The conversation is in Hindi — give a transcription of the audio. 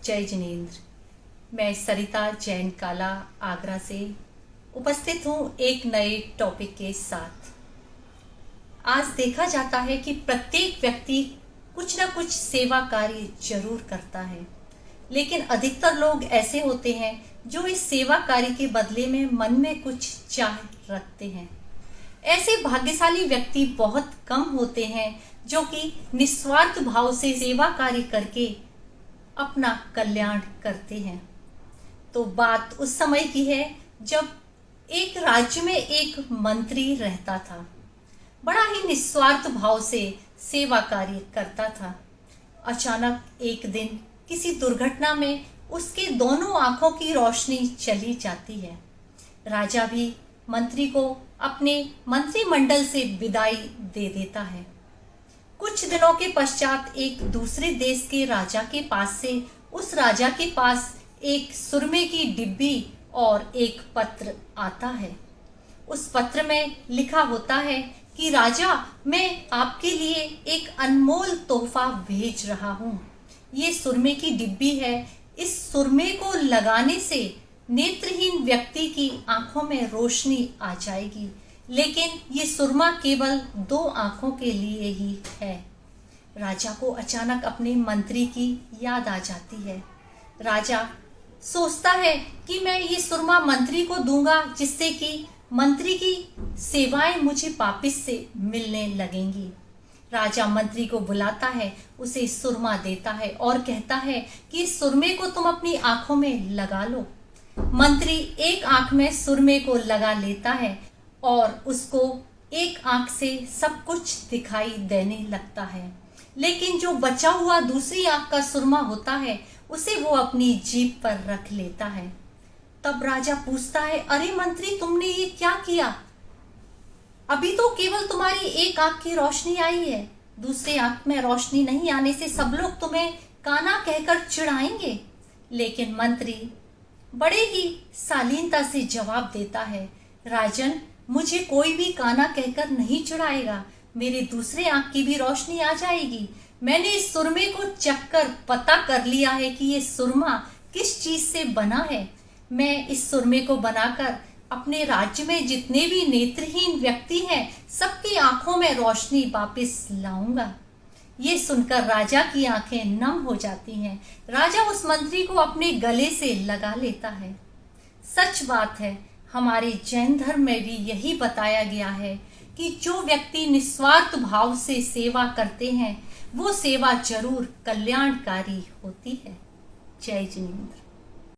जय जिनेंद्र। मैं सरिता जैन काला आगरा से उपस्थित हूँ एक नए टॉपिक के साथ। आज देखा जाता है कि प्रत्येक व्यक्ति कुछ ना कुछ सेवा कार्य जरूर करता है, लेकिन अधिकतर लोग ऐसे होते हैं जो इस सेवा कार्य के बदले में मन में कुछ चाह रखते हैं। ऐसे भाग्यशाली व्यक्ति बहुत कम होते हैं जो कि निस्वार्थ भाव से सेवा कार्य करके अपना कल्याण करते हैं। तो बात उस समय की है जब एक राज्य में एक मंत्री रहता था। बड़ा ही निस्वार्थ भाव से सेवा कार्य करता था। अचानक एक दिन किसी दुर्घटना में उसके दोनों आंखों की रोशनी चली जाती है। राजा भी मंत्री को अपने मंत्रिमंडल से विदाई दे देता है। कुछ दिनों के पश्चात एक दूसरे देश के राजा के पास से उस राजा के पास एक सुरमे की डिब्बी और एक पत्र आता है। उस पत्र में लिखा होता है कि राजा, मैं आपके लिए एक अनमोल तोहफा भेज रहा हूँ। ये सुरमे की डिब्बी है। इस सुरमे को लगाने से नेत्रहीन व्यक्ति की आंखों में रोशनी आ जाएगी, लेकिन ये सुरमा केवल 2 आंखों के लिए ही है। राजा को अचानक अपने मंत्री की याद आ जाती है। राजा सोचता है कि मैं ये सुरमा मंत्री को दूंगा, जिससे कि मंत्री की सेवाएं मुझे वापस से मिलने लगेंगी। राजा मंत्री को बुलाता है, उसे सुरमा देता है और कहता है कि इस सुरमे को तुम अपनी आंखों में लगा लो। मंत्री एक आंख में सुरमे को लगा लेता है और उसको एक आंख से सब कुछ दिखाई देने लगता है, लेकिन जो बचा हुआ दूसरी आंख का सुरमा होता है उसे वो अपनी जीभ पर रख लेता है। तब राजा पूछता है, अरे मंत्री, तुमने ये क्या किया? अभी तो केवल तुम्हारी एक आंख की रोशनी आई है, दूसरी आंख में रोशनी नहीं आने से सब लोग तुम्हें काना कहकर चिढ़ाएंगे। लेकिन मंत्री बड़े ही शालीनता से जवाब देता है, राजन, मुझे कोई भी काना कहकर नहीं चिढ़ाएगा। मेरे दूसरे आंख की भी रोशनी आ जाएगी। मैंने इस सुरमे को चखकर पता कर लिया है कि ये सुरमा किस चीज से बना है। मैं इस सुरमे को बनाकर अपने राज्य में जितने भी नेत्रहीन व्यक्ति हैं सबकी आंखों में रोशनी वापस लाऊंगा। ये सुनकर राजा की आंखें नम हो जाती हैं। राजा उस मंत्री को अपने गले से लगा लेता है। सच बात है, हमारे जैन धर्म में भी यही बताया गया है कि जो व्यक्ति निस्वार्थ भाव से सेवा करते हैं वो सेवा जरूर कल्याणकारी होती है। जय जिनेंद्र।